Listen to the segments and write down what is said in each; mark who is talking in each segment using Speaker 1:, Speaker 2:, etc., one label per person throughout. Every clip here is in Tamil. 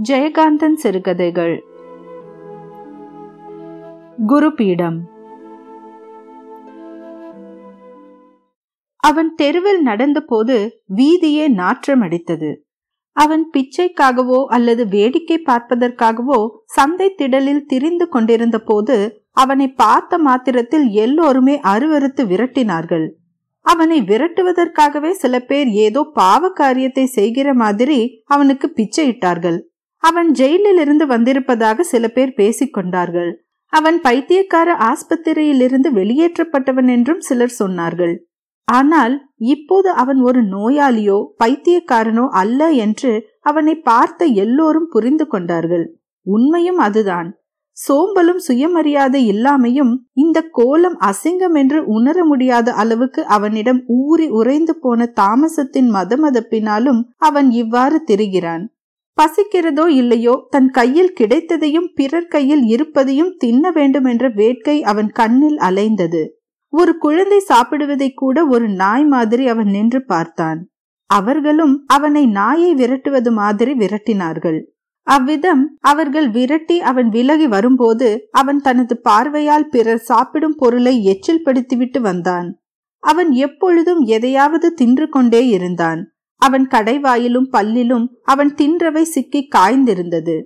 Speaker 1: ஜெயகாந்தன் சிறுகதைகள். குருபீடம். அவன் தெருவில் நடந்தபோது வீதியே நாற்றமடித்தது. அவன் பிச்சைக்காகவோ அல்லது வேடிக்கை பார்ப்பதற்காகவோ சந்தை திடலில் திரிந்து கொண்டிருந்த போது அவனை பார்த்த மாத்திரத்தில் எல்லோருமே அருவருத்து விரட்டினார்கள். அவனை விரட்டுவதற்காகவே சில பேர் ஏதோ பாவ காரியத்தை செய்கிற மாதிரி அவனுக்கு பிச்சையிட்டார்கள். அவன் ஜெயிலில் இருந்து வந்திருப்பதாக சில பேர் பேசிக்கொண்டார்கள். அவன் பைத்தியக்கார ஆஸ்பத்திரியிலிருந்து வெளியேற்றப்பட்டவன் என்றும் சிலர் சொன்னார்கள். ஆனால் இப்போது அவன் ஒரு நோயாளியோ பைத்தியக்காரனோ அல்ல என்று அவனை பார்த்த எல்லோரும் புரிந்து கொண்டார்கள். உண்மையும் அதுதான். சோம்பலும் சுயமரியாதை இல்லாமையும் இந்த கோலம் அசிங்கம் என்று உணர முடியாத அளவுக்கு அவனிடம் ஊறி உறைந்து போன தாமசத்தின் மதமதப்பினாலும் அவன் இவ்வாறு திரிகிறான். பசிக்கிறதோ இல்லையோ தன் கையில் கிடைத்ததையும் பிறர் கையில் இருப்பதையும் தின்ன வேண்டும் என்ற வேட்கை அவன் கண்ணில் அலைந்தது. ஒரு குழந்தை சாப்பிடுவதை கூட ஒரு நாய் மாதிரி அவன் நின்று பார்த்தான். அவர்களும் அவனை நாயை விரட்டுவது மாதிரி விரட்டினார்கள். அவ்விதம் அவர்கள் விரட்டி அவன் விலகி வரும்போது அவன் தனது பார்வையால் பிறர் சாப்பிடும் பொருளை எச்சில் படுத்திவிட்டு வந்தான். அவன் எப்பொழுதும் எதையாவது தின்று கொண்டே இருந்தான். அவன் கடைவாயிலும் பல்லிலும் அவன் தின்றவை சிக்கி காய்ந்திருந்தது.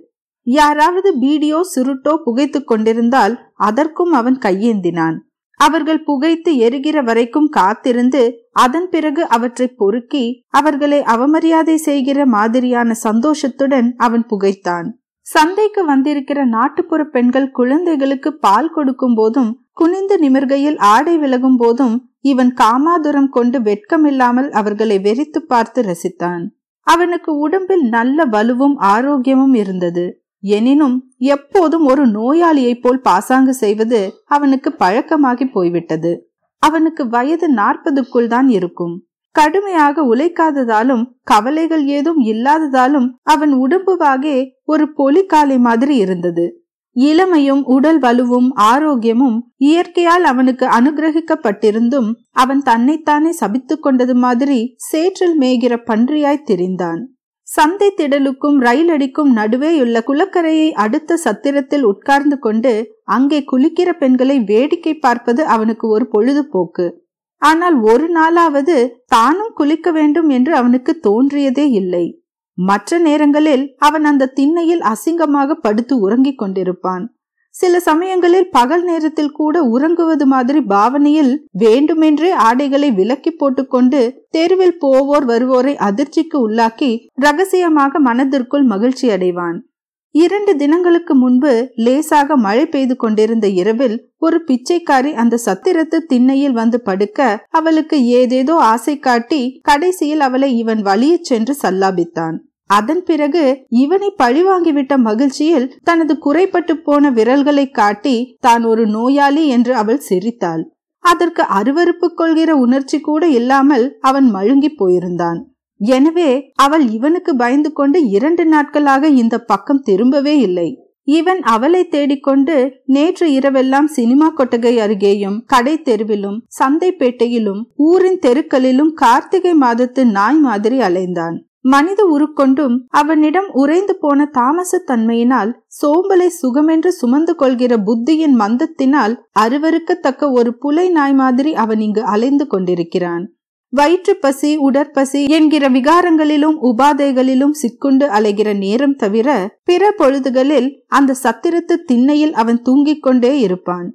Speaker 1: யாராவது பீடியோ சுருட்டோ புகைத்து கொண்டிருந்தால் அதற்கும் அவன் கையேந்தினான். அவர்கள் புகைத்து எரிகிற வரைக்கும் காத்திருந்து அதன் பிறகு அவற்றை பொறுக்கி அவர்களை அவமரியாதை செய்கிற மாதிரியான சந்தோஷத்துடன் அவன் புகைத்தான். சந்தைக்கு வந்திருக்கிற நாட்டுப்புற பெண்கள் குழந்தைகளுக்கு பால் கொடுக்கும் போதும் குனிந்து நிமிர்கையில் ஆடை விலகும் போதும் இவன் காமாதுரம் கொண்டு வெட்கமில்லாமல் அவர்களை வெறித்து பார்த்து ரசித்தான். அவனுக்கு உடம்பில் நல்ல வலுவும் ஆரோக்கியமும் இருந்தது. எனினும் எப்போதும் ஒரு நோயாளியை போல் பாசாங்கு செய்வது அவனுக்கு பழக்கமாகி போய்விட்டது. அவனுக்கு வயது 40க்குள் தான் இருக்கும். கடுமையாக உழைக்காததாலும் கவலைகள் ஏதும் இல்லாததாலும் அவன் உடம்புவாகே ஒரு பொலிக்காலை மாதிரி இருந்தது. இளமையும் உடல் வலுவும் ஆரோக்கியமும் இயற்கையால் அவனுக்கு அனுகிரகிக்கப்பட்டிருந்தும் அவன் தன்னைத்தானே சபித்து கொண்டது மாதிரி சேற்றில் மேய்கிற பன்றியாய் திரிந்தான். சந்தை திடலுக்கும் ரயில் அடிக்கும் நடுவேயுள்ள குளக்கரையை அடுத்த சத்திரத்தில் உட்கார்ந்து கொண்டு அங்கே குளிக்கிற பெண்களை வேடிக்கை பார்ப்பது அவனுக்கு ஒரு பொழுதுபோக்கு. ஆனால் ஒரு நாளாவது தானும் குளிக்க வேண்டும் என்று அவனுக்கு தோன்றியதே இல்லை. மற்ற நேரங்களில் அவன் அந்த திண்ணையில் அசிங்கமாக படுத்து உறங்கிக் கொண்டிருப்பான். சில சமயங்களில் பகல் நேரத்தில் கூட உறங்குவது மாதிரி பாவனையில் வேண்டுமென்றே ஆடைகளை விலக்கி போட்டுக்கொண்டு தெருவில் போவோர் வருவோரை அதிர்ச்சிக்கு உள்ளாக்கி ரகசியமாக மனதிற்குள் மகிழ்ச்சி அடைவான். 2 தினங்களுக்கு முன்பு லேசாக மழை பெய்து கொண்டிருந்த இரவில் ஒரு பிச்சைக்காரி அந்த சத்திரத்து திண்ணையில் வந்து படுக்க அவளுக்கு ஏதேதோ ஆசை காட்டி கடைசியில் அவளை இவன் வலியச் சென்று சல்லாபித்தான். அதன் பிறகு இவனை பழிவாங்கிவிட்ட மகிழ்ச்சியில் தனது குறைப்பட்டு போன விரல்களை காட்டி தான் ஒரு நோயாளி என்று அவள் சிரித்தாள். அதற்கு அருவருப்பு கொள்கிற உணர்ச்சி கூட இல்லாமல் அவன் மழுங்கி போயிருந்தான். எனவே அவள் இவனுக்கு பயந்து கொண்டு 2 நாட்களாக இந்த பக்கம் திரும்பவே இல்லை. இவன் அவளை தேடிக்கொண்டு நேற்று இரவெல்லாம் சினிமா கொட்டகை அருகேயும் கடை தெருவிலும் சந்தைப்பேட்டையிலும் ஊரின் தெருக்களிலும் கார்த்திகை மாதத்து நாய் மாதிரி அலைந்தான். மனித உருக்கொண்டும் அவனிடம் உறைந்து போன தாமச தன்மையினால் சோம்பலை சுகமென்று சுமந்து கொள்கிற புத்தியின் மந்தத்தினால் அருவருக்கத்தக்க ஒரு புலை நாய் மாதிரி அவன் இங்கு அலைந்து கொண்டிருக்கிறான். வயிற்று பசி உடற்பசி என்கிற விகாரங்களிலும் உபாதைகளிலும் சிக்குண்டு அலைகிற நேரம் தவிர பிற பொழுதுகளில் அந்த சத்திரத்து திண்ணையில் அவன் தூங்கிக் கொண்டே இருப்பான்.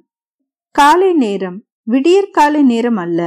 Speaker 1: காலை நேரம் விடியற்காலை நேரம் அல்ல.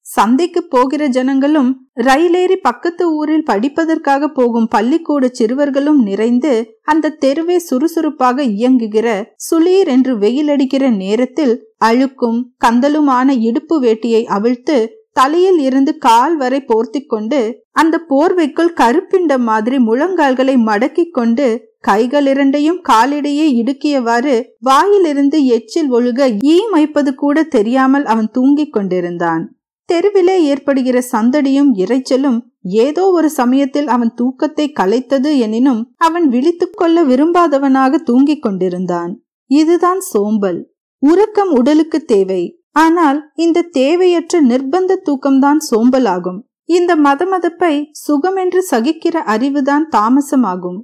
Speaker 1: சந்தைக்கு போகிற ஜனங்களும் ரயிலேறி பக்கத்து ஊரில் படிப்பதற்காக போகும் பள்ளிக்கூட சிறுவர்களும் நிறைந்து அந்த தெருவே சுறுசுறுப்பாக இயங்குகிற சுளீர் என்று வெயில் அடிக்கிற நேரத்தில் அழுக்கும் கந்தலுமான இடுப்பு வேட்டியை அவிழ்த்து தலையில் இருந்து கால் வரை போர்த்தி கொண்டு அந்த போர்வைக்குள் கருப்பிண்ட மாதிரி முழங்கால்களை மடக்கி கொண்டு கைகள் 2ஐயும் காலிடையே இடுக்கியவாறு வாயிலிருந்து எச்சில் ஒழுக ஈ மைப்பது கூட தெரியாமல் அவன் தூங்கிக் கொண்டிருந்தான். தெருவிலே ஏற்படுகிற சந்தடியும் இறைச்சலும் ஏதோ ஒரு சமயத்தில் அவன் தூக்கத்தை கலைத்தது எனினும் அவன் விழித்துக் கொள்ள விரும்பாதவனாக தூங்கிக் கொண்டிருந்தான். இதுதான் சோம்பல். உறக்கம் உடலுக்கு தேவை. ஆனால் இந்த தேவையற்ற நிர்பந்த தூக்கம்தான் சோம்பலாகும். இந்த மதமதப்பை சுகமென்று சகிக்கிற அறிவுதான் தாமசமாகும்.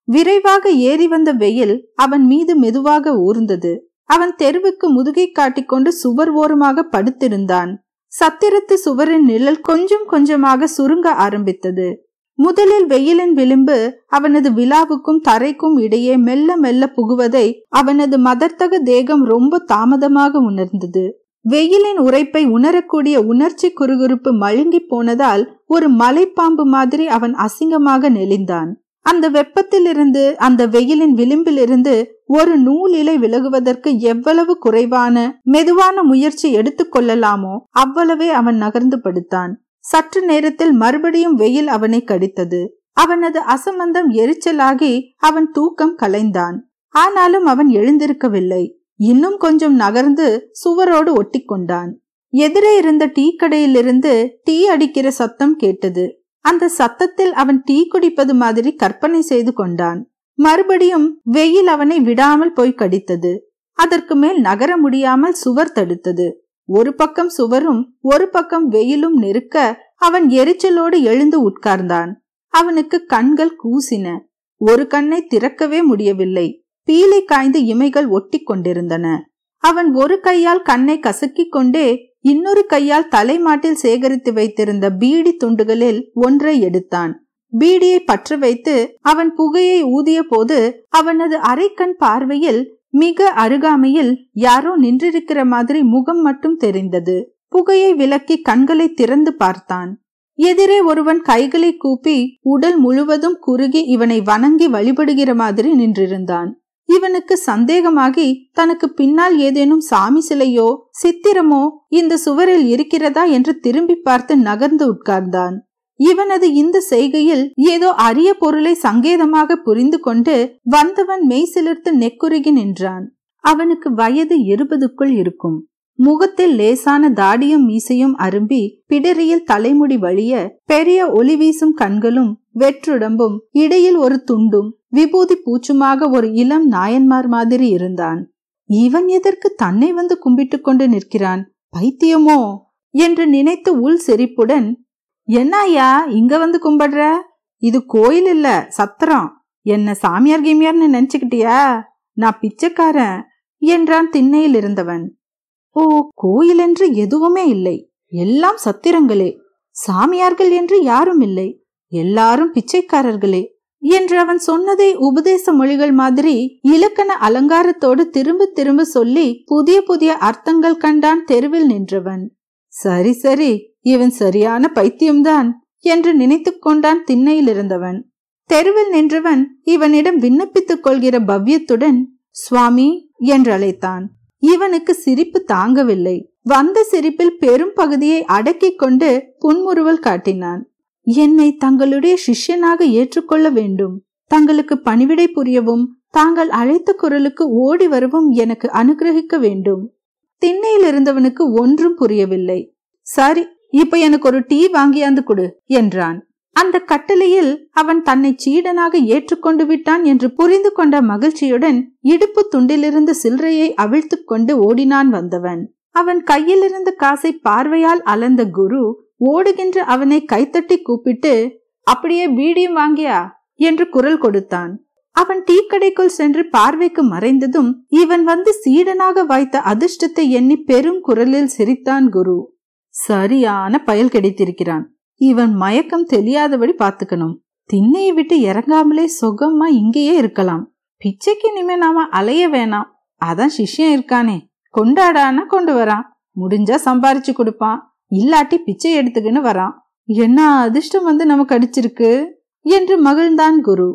Speaker 1: விரைவாக ஏறி வந்த வெயில் அவன் மீது மெதுவாக ஊர்ந்தது. அவன் தெருவுக்கு முதுகை காட்டிக்கொண்டு சுவர் ஓரமாக படுத்திருந்தான். சத்திரத்து சுவரின் நிழல் கொஞ்சம் கொஞ்சமாக சுருங்க ஆரம்பித்தது. முதலில் வெயிலின் விளிம்பு அவனது விழாவுக்கும் தரைக்கும் இடையே மெல்ல மெல்ல புகுவதை அவனது மதர்த்தக தேகம் ரொம்ப தாமதமாக உணர்ந்தது. வெயிலின் உரைப்பை உணரக்கூடிய உணர்ச்சி குறுகுறுப்பு மழுங்கி போனதால் ஒரு மலைப்பாம்பு மாதிரி அவன் அசிங்கமாக நெளிந்தான். அந்த வெப்பத்திலிருந்து, அந்த வெயிலின் விளிம்பிலிருந்து ஒரு நூல் இலை விலகுவதற்கு எவ்வளவு குறைவான மெதுவான முயற்சி எடுத்துக்கொள்ளலாமோ அவ்வளவே அவன் நகர்ந்து படுத்தான். சற்று நேரத்தில் மறுபடியும் வெயில் அவனை கடித்தது. அவனது அசம்பந்தம் எரிச்சலாகி அவன் தூக்கம் கலைந்தான். ஆனாலும் அவன் எழுந்திருக்கவில்லை. இன்னும் கொஞ்சம் நகர்ந்து சுவரோடு ஒட்டி கொண்டான். எதிரே இருந்த டீ கடையிலிருந்து டீ அடிக்கிற சத்தம் கேட்டது. அந்த சத்தத்தில் அவன் டீ குடிப்பது மாதிரி கற்பனை செய்து கொண்டான். மறுபடியும் வெயில் அவனை விடாமல் போய் கடித்தது. அதற்கு மேல் நகர முடியாமல் சுவர் தடுத்தது. ஒரு பக்கம் சுவரும் ஒரு பக்கம் வெயிலும் நெருக்க அவன் எரிச்சலோடு எழுந்து உட்கார்ந்தான். அவனுக்கு கண்கள் கூசின. ஒரு கண்ணை திறக்கவே முடியவில்லை. பீலி காய்ந்து இமைகள் ஒட்டி கொண்டிருந்தன. அவன் ஒரு கையால் கண்ணை கசக்கிக் கொண்டே இன்னொரு கையால் தலைமாட்டில் சேகரித்து வைத்திருந்த பீடி துண்டுகளில் ஒன்றை எடுத்தான். பீடியை பற்ற வைத்து அவன் புகையை ஊதிய போது அவனது அரைக்கண் பார்வையில் மிக அருகாமையில் யாரோ நின்றிருக்கிற மாதிரி முகம் மட்டும் தெரிந்தது. புகையை விலக்கி கண்களை திறந்து பார்த்தான். எதிரே ஒருவன் கைகளை கூப்பி உடல் முழுவதும் குறுகி இவனை வணங்கி வழிபடுகிற மாதிரி நின்றிருந்தான். இவனுக்கு சந்தேகமாகி தனக்கு பின்னால் ஏதேனும் சாமி சிலையோ சித்திரமோ இந்த சுவரில் இருக்கிறதா என்று திரும்பி பார்த்து நகர்ந்து உட்கார்ந்தான். இவனது இந்த செய்கையில் ஏதோ அரிய பொருளை சங்கேதமாக புரிந்து கொண்டு வந்தவன் மெய் சிலிர்த்து நெக்குருகி நின்றான். அவனுக்கு வயது 20க்குள் இருக்கும். முகத்தில் லேசான தாடியும் மீசையும் அரும்பி பிடரியில் தலைமுடி வழிய பெரிய ஒளி வீசும் கண்களும் வெற்றுடம்பும் இடையில் ஒரு துண்டும் விபூதி பூச்சுமாக ஒரு இளம் நாயன்மார் மாதிரி இருந்தான். இவன் எதற்கு தன்னை வந்து கும்பிட்டு கொண்டு நிற்கிறான்? பைத்தியமோ என்று நினைத்து உள் சிரிப்புடன், என்னாயா இங்க வந்து கும்பிடுற? இது கோயில் இல்ல, சத்திரம். என்ன சாமியார் கீமியார்னு நினைச்சுக்கிட்டியா? நான் பிச்சைக்காரன் என்றான் திண்ணையில் இருந்தவன். ஓ, கோயில் என்று எதுவுமே இல்லை, எல்லாம் சத்திரங்களே. சாமியார்கள் என்று யாரும் இல்லை, எல்லாரும் பிச்சைக்காரர்களே என்று அவன் சொன்னதை உபதேச மொழிகள் மாதிரி இலக்கண அலங்காரத்தோடு திரும்ப திரும்ப சொல்லி புதிய புதிய அர்த்தங்கள் கண்டான் தெருவில் நின்றவன். சரி சரி, இவன் சரியான பைத்தியம்தான் என்று நினைத்து கொண்டான் திண்ணையில் இருந்தவன். தெருவில் நின்றவன் இவனிடம் விண்ணப்பித்துக் கொள்கிற பவ்யத்துடன் சுவாமி என்று அழைத்தான். இவனுக்கு சிரிப்பு தாங்கவில்லை. வந்த சிரிப்பில் பெரும் பகுதியை அடக்கிக் கொண்டு புன்முறுவல் காட்டினான். என்னை தங்களுடைய சிஷ்யனாக ஏற்றுக்கொள்ள வேண்டும். தங்களுக்கு பணிவிடை புரியவும் தாங்கள் அழைத்த குரலுக்கு ஓடி வரவும் எனக்கு அனுகிரகிக்க வேண்டும். திண்ணையில் இருந்தவனுக்கு ஒன்றும் புரியவில்லை. சரி, இப்ப எனக்கு ஒரு டீ வாங்கியாந்து கொடு என்றான். அந்த கட்டளையில் அவன் தன்னை சீடனாக ஏற்றுக்கொண்டு விட்டான் என்று புரிந்து கொண்ட மகிழ்ச்சியுடன் இடுப்பு துண்டிலிருந்து சில்லறையை அவிழ்த்து கொண்டு ஓடினான் வந்தவன். அவன் கையில் இருந்த காசை பார்வையால் அளந்த குரு ஓடுகின்ற அவனை கைத்தட்டி கூப்பிட்டு, அப்படியே பீடியும் வாங்கியா என்று குரல் கொடுத்தான். அவன் டீ கடைக்குள் சென்று பார்வைக்கு மறைந்ததும் இவன் வந்து சீடனாக வாய்த்த அதிர்ஷ்டத்தை எண்ணி பெரும் குரலில் சிரித்தான் குரு. சரியான பயல் கிடைத்திருக்கிறான். இவன் மயக்கம் தெரியாதபடி பாத்துக்கணும். திண்ணையை விட்டு இறங்காமலே சுகமா இங்கேயே இருக்கலாம். பிச்சைக்கு இனிமே நாம அலைய வேணாம். அதான் சிஷ்யம் இருக்கானே, கொண்டாடானா கொண்டு வரான். முடிஞ்சா சம்பாரிச்சு கொடுப்பான், இல்லாட்டி பிச்சை எடுத்துக்கின்னு வரான். என்ன அதிர்ஷ்டம் வந்து நமக்கு அடிச்சிருக்கு என்று மகிழ்ந்தான் குரு.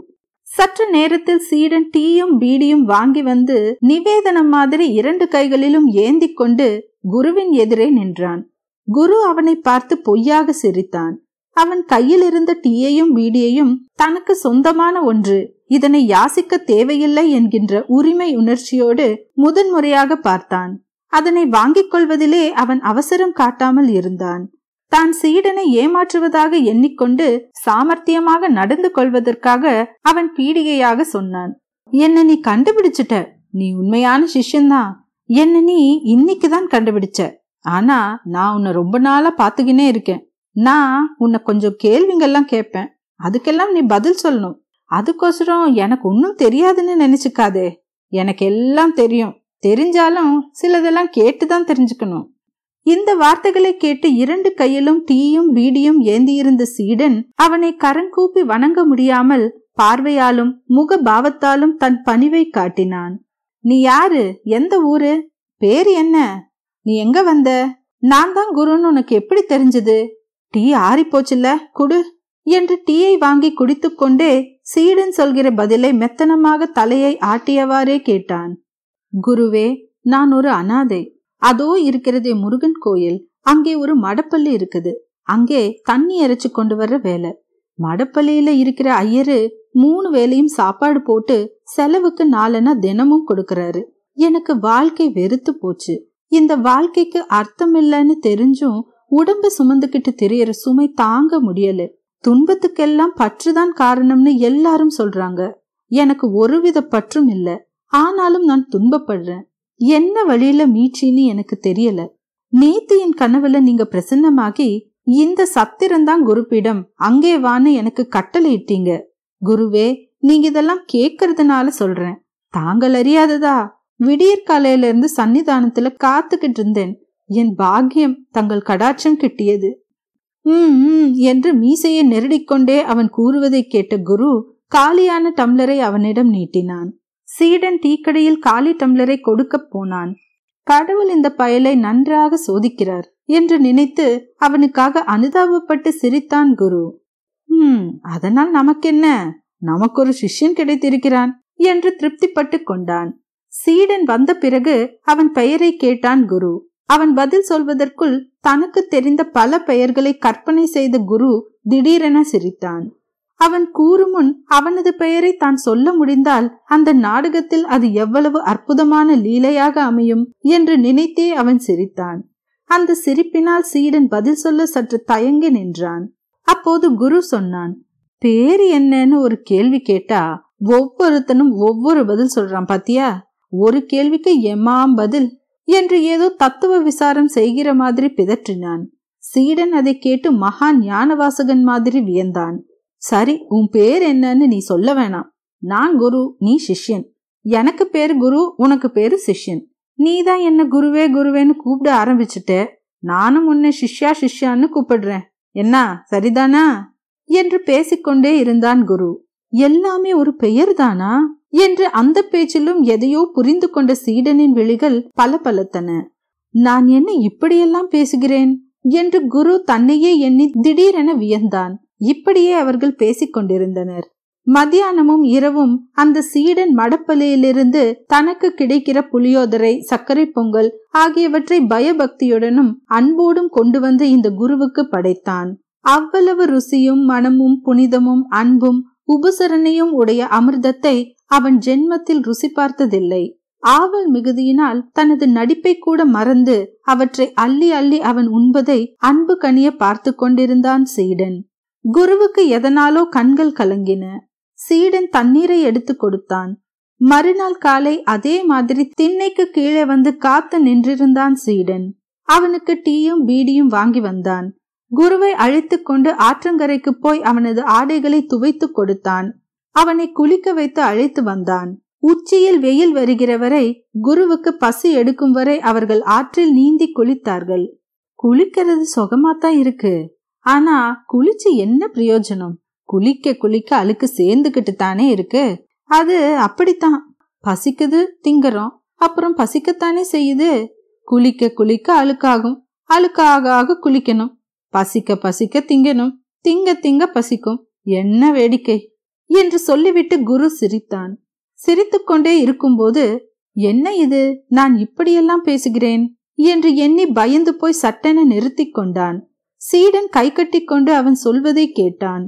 Speaker 1: சற்று நேரத்தில் சீடன் டீயும் பீடியும் வாங்கி வந்து நிவேதனம் மாதிரி 2 கைகளிலும் ஏந்தி கொண்டு குருவின் எதிரே நின்றான். குரு அவனை பார்த்து பொய்யாக சிரித்தான். அவன் கையில் இருந்த டீயையும் பீடியையும் தனக்கு சொந்தமான ஒன்று, இதனை யாசிக்க தேவையில்லை என்கின்ற உரிமை உணர்ச்சியோடு முதன்முறையாக பார்த்தான். அதனை வாங்கிக் கொள்வதிலே அவன் அவசரம் காட்டாமல் இருந்தான். தான் சீடனை ஏமாற்றுவதாக எண்ணிக்கொண்டு சாமர்த்தியமாக நடந்து கொள்வதற்காக அவன் பீடிகையாக சொன்னான். என்ன நீ கண்டுபிடிச்சிட்ட, நீ உண்மையான சிஷ்யன்தான். என்ன நீ இன்னைக்குதான் கண்டுபிடிச்ச. ஆனா நான் உன்னை ரொம்ப நாளா பாத்துக்கினே இருக்கேன். நான் உன்னை கொஞ்சம் கேள்விங்கெல்லாம் கேட்பேன், அதுக்கெல்லாம் நீ பதில் சொல்லணும். அதுக்கோசரம் எனக்கு ஒன்னும் தெரியாதுன்னு நினைச்சுக்காதே. எனக்கு எல்லாம் தெரியும். தெரிஞ்சாலும் சிலதெல்லாம் கேட்டுதான் தெரிஞ்சுக்கணும். இந்த வார்த்தைகளை கேட்டு 2 கையிலும் டீயும் பீடியும் ஏந்தியிருந்த சீடன் அவனை கரங்கூப்பி வணங்க முடியாமல் பார்வையாலும் முக பாவத்தாலும் தன் பணிவை காட்டினான். நீ யாரு? எந்த ஊரு? பேரு என்ன? நீ எங்க வந்த? நான் தான் குருன்னு உனக்கு எப்படி தெரிஞ்சது? டீ ஆறி போச்சுல்ல, குடு என்று டீயை வாங்கி குடித்து கொண்டே சீடன் சொல்கிற பதிலை மெத்தனமாக தலையை ஆட்டியவாறே கேட்டான். குருவே, நான் ஒரு அனாதை. அதோ இருக்கிறதே முருகன் கோயில், அங்கே ஒரு மடப்பள்ளி இருக்குது. அங்கே தண்ணி இறைச்சு கொண்டு வர்ற வேலை. மடப்பள்ளியில இருக்கிற ஐயரு 3 வேளையும் சாப்பாடு போட்டு செலவுக்கு 4 தினமும் கொடுக்கறாரு. எனக்கு வாழ்க்கை வெறுத்து போச்சு. இந்த வாழ்க்கைக்கு அர்த்தம் இல்லைன்னு தெரிஞ்சும் உடம்ப சுமந்துக்கிட்டு திரியற சுமை தாங்க முடியல. துன்பத்துக்கெல்லாம் பற்றுதான் காரணம்னு எல்லாரும் சொல்றாங்க. எனக்கு ஒருவித பற்றும் இல்ல. ஆனாலும் நான் துன்பப்படுறேன். என்ன வழியில மீட்சின்னு எனக்கு தெரியல. நேத்து என் கனவுல நீங்க பிரசன்னமாகி இந்த சத்திரம்தான் குருப்பிடம், அங்கே வான்னு எனக்கு கட்டளை இட்டீங்க. குருவே, நீங்க இதெல்லாம் கேட்கறதுனால சொல்றேன். தாங்கள் அறியாததா, விடியற்காலையில இருந்து சன்னிதானத்துல காத்துக்கிட்டு இருந்தேன். என் பாக்கியம் தங்கள் கடாட்சம் கிட்டியது. என்று மீசையை நெருடிக்கொண்டே அவன் கூறுவதை கேட்ட குரு காலியான டம்ளரை அவனிடம் நீட்டினான். சீடன் டீக்கடையில் காலி டம்ளரை கொடுக்க போனான். கடவுள் இந்த பயலை நன்றாக சோதிக்கிறார் என்று நினைத்து அவனுக்காக அனுதாபப்பட்டு சிரித்தான் குரு. அதனால் நமக்கென்ன, நமக்கு ஒரு சிஷ்யன் கிடைத்திருக்கிறான் என்று திருப்திப்பட்டு கொண்டான். சீடன் வந்த பிறகு அவன் பெயரை கேட்டான் குரு. அவன் பதில் சொல்வதற்குள் தனக்கு தெரிந்த பல பெயர்களை கற்பனை செய்த குரு திடீரென சிரித்தான். அவன் கூறுமுன் அவனது பெயரை தான் சொல்ல முடிந்தால் அந்த நாடகத்தில் அது எவ்வளவு அற்புதமான லீலையாக அமையும் என்று நினைத்தே அவன் சிரித்தான். அந்த சிரிப்பினால் சீடன் பதில் சொல்ல சற்று தயங்கி நின்றான். அப்போது குரு சொன்னான், பேரு என்னன்னு ஒரு கேள்வி கேட்டா ஒவ்வொருத்தனும் ஒவ்வொரு பதில் சொல்றான் பாத்தியா? ஒரு கேள்விக்கு எம்மாம் பதில் என்று ஏதோ தத்துவ விசாரம் செய்கிற மாதிரி பிதற்றினான். சீடன் அதை கேட்டு மகா ஞானவாசகன் மாதிரி வியந்தான். சரி, உன் பேர் என்னன்னு நீ சொல்ல வேணாம். நான் குரு, நீ சிஷ்யன். எனக்கு பேரு குரு, உனக்கு பேரு சிஷ்யன். நீதான் என்ன குருவே குருவேன்னு கூப்பிட ஆரம்பிச்சுட்ட. நானும் உன்னை சிஷ்யா சிஷ்யான்னு கூப்பிடுறேன். என்ன, சரிதானா என்று பேசிக்கொண்டே இருந்தான் குரு. எல்லாமே ஒரு பெயர் தானா என்று அந்த பேச்சிலும் எதையோ புரிந்து கொண்ட சீடனின் விழிகள் பலபலத்தன. நான் என்ன இப்படியெல்லாம் பேசுகிறேன் என்று குரு தன்னையே எண்ணி திடீரென வியந்தான். இப்படியே அவர்கள் பேசிக் கொண்டிருந்தனர். மத்தியானமும் இரவும் அந்த சீடன் மடப்பள்ளியிலிருந்து தனக்கு கிடைக்கிற புளியோதரை, சர்க்கரை பொங்கல் ஆகியவற்றை பயபக்தியுடனும் அன்போடும் கொண்டு வந்து இந்த குருவுக்கு படைத்தான். அவ்வளவு ருசியும் மனமும் புனிதமும் அன்பும் உபசரணையும் உடைய அமிர்தத்தை அவன் ஜென்மத்தில் ருசி பார்த்ததில்லை. ஆவல் மிகுதியினால் தனது நடிப்பை கூட மறந்து அவற்றை அள்ளி அள்ளி அவன் உண்பதை அன்பு கனிய பார்த்து கொண்டிருந்தான் சீடன். குருவுக்கு எதனாலோ கண்கள் கலங்கின. சீடன் தண்ணீரை எடுத்து கொடுத்தான். மறுநாள் காலை அதே மாதிரி திண்ணைக்கு கீழே வந்து காத்து நின்றிருந்தான் சீடன். அவனுக்கு டீயும் பீடியும் வாங்கி வந்தான். குருவை அழைத்து கொண்டு ஆற்றங்கரைக்கு போய் அவனது ஆடைகளை துவைத்து கொடுத்தான். அவனை குளிக்க வைத்து அழைத்து வந்தான். உச்சியில் வெயில் வருகிற வரை, குருவுக்கு பசி எடுக்கும் வரை அவர்கள் ஆற்றில் நீந்தி குளித்தார்கள். குளிக்கிறது சுகமாத்தான் இருக்கு. ஆனா குளிச்சு என்ன பிரயோஜனம்? குளிக்க குளிக்க அழுக்கு சேர்ந்துகிட்டு தானே இருக்கு. அது அப்படித்தான். பசிக்குது, திங்கறோம், அப்புறம் பசிக்கத்தானே செய்யுது. குளிக்க குளிக்க அழுக்காகும், அழுக்காக குளிக்கணும். பசிக்க பசிக்க திங்கணும், திங்க திங்க பசிக்கும். என்ன வேடிக்கை என்று சொல்லிவிட்டு குரு சிரித்தான். சிரித்து கொண்டே இருக்கும்போது, என்ன இது, நான் இப்படியெல்லாம் பேசுகிறேன் என்று எண்ணி பயந்து போய் சட்டென நிறுத்தி கொண்டான். சீடன் கை கட்டி கொண்டு அவன் சொல்வதை கேட்டான்.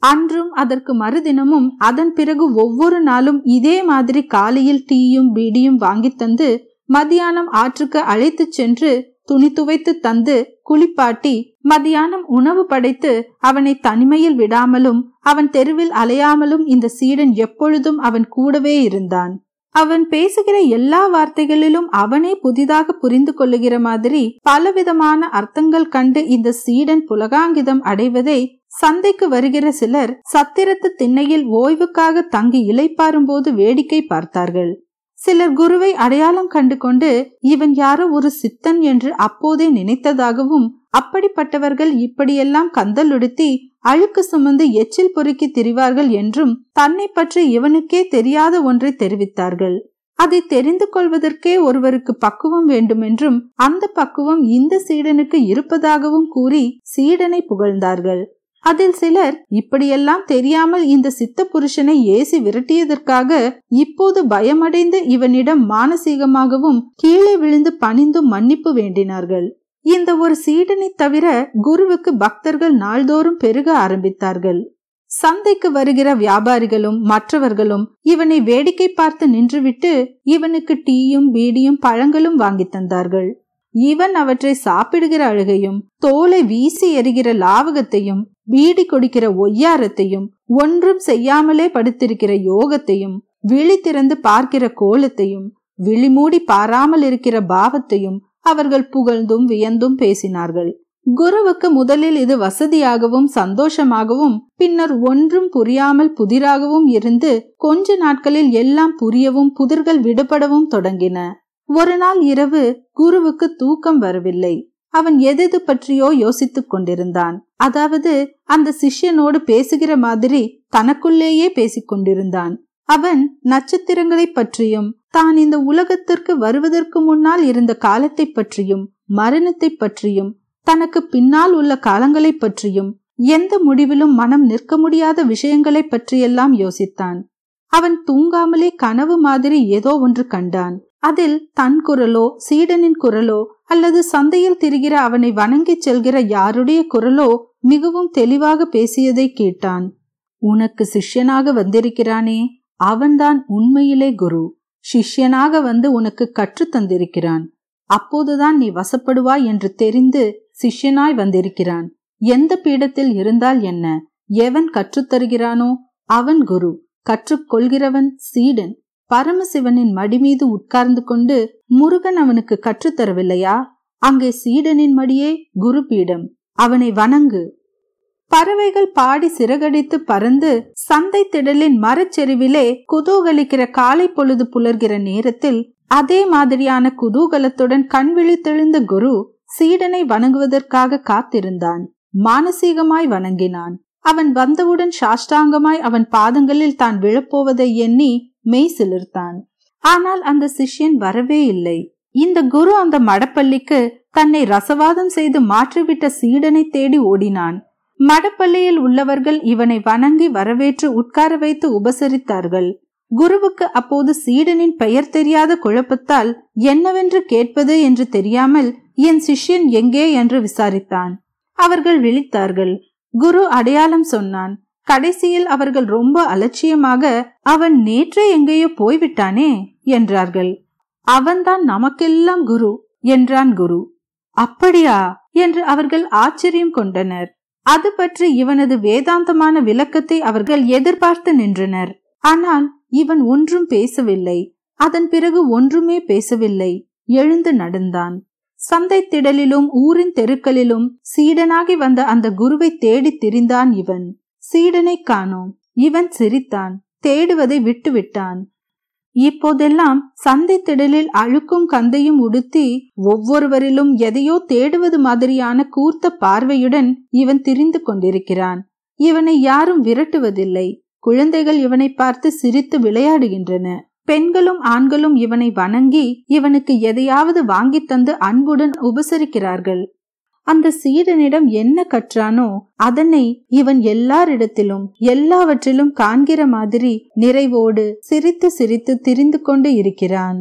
Speaker 1: அன்றும் அதற்கு மறுதினமும் அதன் பிறகு ஒவ்வொரு நாளும் இதே மாதிரி காலையில் டீயும் பீடியும் வாங்கி தந்து மதியானம் ஆற்றுக்கு அழைத்து சென்று துணி துவைத்து தந்து குளிப்பாட்டி மதியானம் உணவு படைத்து அவனை தனிமையில் விடாமலும் அவன் தெருவில் அலையாமலும் இந்த சீடன் எப்பொழுதும் அவன் கூடவே இருந்தான். அவன் பேசுகிற எல்லா வார்த்தைகளிலும் அவனே புதிதாக புரிந்து கொள்ளுகிற மாதிரி பலவிதமான அர்த்தங்கள் கண்டு இந்த சீடன் புலகாங்கிதம் அடைவதை சந்தைக்கு வருகிற சிலர் சத்திரத்து திண்ணையில் ஓய்வுக்காக தங்கி இளைப்பாறும் போது வேடிக்கை பார்த்தார்கள். சிலர் குருவை அடையாளம் கண்டு கொண்டு இவன் யாரோ ஒரு சித்தன் என்று அப்போதே நினைத்ததாகவும், அப்படிப்பட்டவர்கள் இப்படியெல்லாம் கந்தலுடுத்தி அழுக்கு சுமந்து எச்சில் பொறுக்கி திரிவார்கள் என்றும் தன்னை பற்றி இவனுக்கே தெரியாத ஒன்றை தெரிவித்தார்கள். அதை தெரிந்து கொள்வதற்கே ஒருவருக்கு பக்குவம் வேண்டுமென்றும் அந்த பக்குவம் இந்த சீடனுக்கு இருப்பதாகவும் கூறி சீடனை புகழ்ந்தார்கள். அதில் சிலர் இப்படியெல்லாம் தெரியாமல் இந்த சித்த புருஷனை ஏசி விரட்டியதற்காக இப்போது பயமடைந்து இவனிடம் மானசீகமாகவும் கீழே விழுந்து பணிந்தும் மன்னிப்பு வேண்டினார்கள். இந்த ஒரு சீடனை தவிர குருவுக்கு பக்தர்கள் நாள்தோறும் பெருக ஆரம்பித்தார்கள். சந்தைக்கு வருகிற வியாபாரிகளும் மற்றவர்களும் இவனை வேடிக்கை பார்த்து நின்றுவிட்டு இவனுக்கு டீயும் பீடியும் பழங்களும் வாங்கி தந்தார்கள். இவன் அவற்றை சாப்பிடுகிற அழுகையும், தோலை வீசி எறிகிற லாவகத்தையும், பீடி கொடுக்கிற ஒய்யாரத்தையும், ஒன்றும் செய்யாமலே படுத்திருக்கிற யோகத்தையும், விழி திறந்து பார்க்கிற கோலத்தையும், விழி மூடி பாராமல் இருக்கிற பாவத்தையும் அவர்கள் புகழ்ந்தும் வியந்தும் பேசினார்கள். குருவுக்கு முதலில் இது வசதியாகவும் சந்தோஷமாகவும், பின்னர் ஒன்றும் புரியாமல் புதிராகவும் இருந்து கொஞ்ச நாட்களில் எல்லாம் புரியவும் புதிர்கள் விடுபடவும் தொடங்கின. ஒரு நாள் இரவு குருவுக்கு தூக்கம் வரவில்லை. அவன் எது பற்றியோ யோசித்துக் கொண்டிருந்தான். அதாவது அந்த சிஷ்யனோடு பேசுகிற மாதிரி தனக்குள்ளேயே பேசிக் கொண்டிருந்தான். அவன் நட்சத்திரங்களை பற்றியும், தான் இந்த உலகத்திற்கு வருவதற்கு முன்னால் இருந்த காலத்தை பற்றியும், மரணத்தை பற்றியும், தனக்கு பின்னால் உள்ள காலங்களை பற்றியும், எந்த முடிவிலும் மனம் நிற்க முடியாத விஷயங்களை பற்றியெல்லாம் யோசித்தான். அவன் தூங்காமலே கனவு மாதிரி ஏதோ ஒன்று கண்டான். அதில் தன் குரலோ சீடனின் குரலோ அல்லது சந்தையில் திரிகிற அவனை வணங்கி செல்கிற யாருடைய குரலோ மிகவும் தெளிவாக பேசியதை கேட்டான். உனக்கு சிஷ்யனாக வந்திருக்கிறானே, அவன்தான் உண்மையிலே குரு. சிஷ்யனாக வந்து உனக்கு கற்று தந்திருக்கிறான். அப்போதுதான் நீ வசப்படுவாய் என்று தெரிந்து சிஷ்யனாய் வந்திருக்கிறான். எந்த பீடத்தில் இருந்தால் என்ன, எவன் கற்றுத்தருகிறானோ அவன் குரு, கற்றுக்கொள்கிறவன் சீடன். பரமசிவனின் மடி மீது உட்கார்ந்து கொண்டு முருகன் அவனுக்கு கற்றுத்தரவில்லையா? அங்கே சீடனின் மடியே குரு பீடம். அவனை வணங்கு. பறவைகள் பாடி சிறகடித்து பறந்து சந்தை திடலின் மரச்செருவிலே குதூகலிக்கிற காலை பொழுது புலர்கிற நேரத்தில் அதே மாதிரியான குதூகலத்துடன் கண் விழித்தெழுந்த குரு சீடனை வணங்குவதற்காக காத்திருந்தான். மானசீகமாய் வணங்கினான். அவன் வந்தவுடன் சாஷ்டாங்கமாய் அவன் பாதங்களில் தான் விழப்போவதை எண்ணி மெய் சிலிர்த்தான். ஆனால் அந்த சிஷ்யன் வரவே இல்லை. இந்த குரு அந்த மடப்பள்ளிக்கு தன்னை ரசவாதம் செய்து மாற்றிவிட்ட சீடனை தேடி ஓடினான். மடப்பள்ளியில் உள்ளவர்கள் இவனை வணங்கி வரவேற்று உட்கார வைத்து உபசரித்தார்கள். குருவுக்கு அப்போது சீடனின் பெயர் தெரியாத குழப்பத்தால் என்னவென்று கேட்பது என்று தெரியாமல் என் சிஷ்யன் எங்கே என்று விசாரித்தான். அவர்கள் விழித்தார்கள். குரு அடையாளம் சொன்னான். கடைசியில் அவர்கள் ரொம்ப அலட்சியமாக, அவன் நேற்றே எங்கேயோ போய்விட்டானே என்றார்கள். அவன்தான் நமக்கெல்லாம் குரு என்றான் குரு. அப்படியா என்று அவர்கள் ஆச்சரியம் கொண்டனர். அது பற்றி இவனது வேதாந்தமான விளக்கத்தை அவர்கள் எதிர்பார்த்து நின்றனர். ஆனால் இவன் ஒன்றும் பேசவில்லை. அதன் பிறகு ஒன்றுமே பேசவில்லை. எழுந்து நடந்தான். சந்தை திடலிலும் ஊரின் தெருக்களிலும் சீடனாகி வந்த அந்த குருவை தேடி திரிந்தான். இவன் சீடனை காணோம். இவன் சிரித்தான். தேடுவதை விட்டுவிட்டான். இப்போதெல்லாம் சந்தை திடலில் அழுக்கும் கந்தையும் உடுத்தி ஒவ்வொருவரிலும் எதையோ தேடுவது மாதிரியான கூர்த்த பார்வையுடன் இவன் திரிந்து கொண்டிருக்கிறான். இவனை யாரும் விரட்டுவதில்லை. குழந்தைகள் இவனை பார்த்து சிரித்து விளையாடுகின்றன. பெண்களும் ஆண்களும் இவனை வணங்கி இவனுக்கு எதையாவது வாங்கி தந்து அன்புடன் உபசரிக்கிறார்கள். அந்த சீடனிடம் என்ன கற்றானோ அதனை இவன் எல்லாரிடத்திலும் எல்லாவற்றிலும் காண்கிற மாதிரி நிறைவோடு சிரித்து சிரித்து திரிந்து கொண்டு இருக்கிறான்.